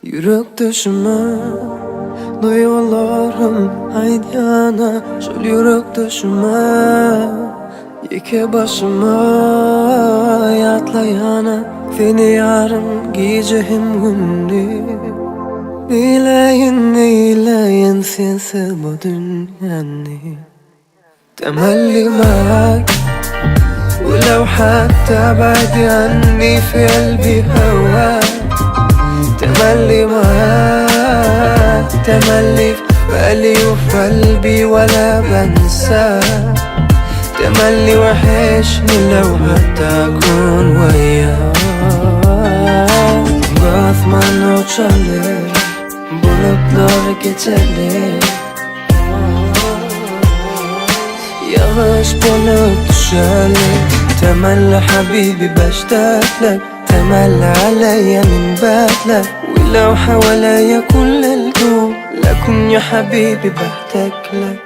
Yürek düşme duyularım aydana. Şol yürek düşme yeke başıma yatlayana. Seni yarım gecehim gündü. Neyleyin sensiz bu dünyanı. تملي معاك ولو حتى بعد عني في قلبي هواك. تملي معاك تملي في بالي وفي قلبي ولا بنساك. تملي وحشني لو حتى أكون وياك. Basman uçalım bulutlar geçelim. Yağış bulup düşelim. Temelli حبيبي بشتاق لك. تملي عليا من بدلك. ولو حواليا كل الكون لكن يا حبيبي بحتاج لك.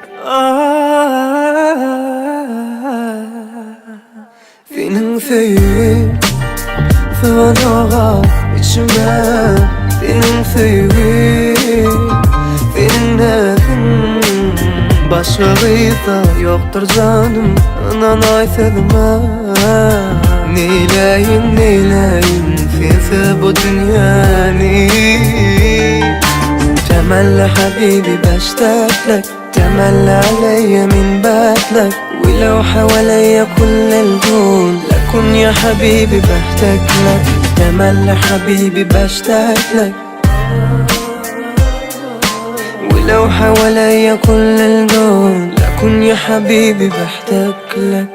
Senin sevgin sığınağa içime. Senin sevgin senin nefin başkaysa yoktur canım. Anan aysedime. Neyleyin sensiz bu dünyanı. تملي حبيبي بشتاق لك. تملي عليا من بدلك. ولو حواليا كل الكون لكن يا حبيبي بحتاج لك. تملي حبيبي بشتاق لك. ولو حواليا كل الكون لكن يا حبيبي بحتاج لك.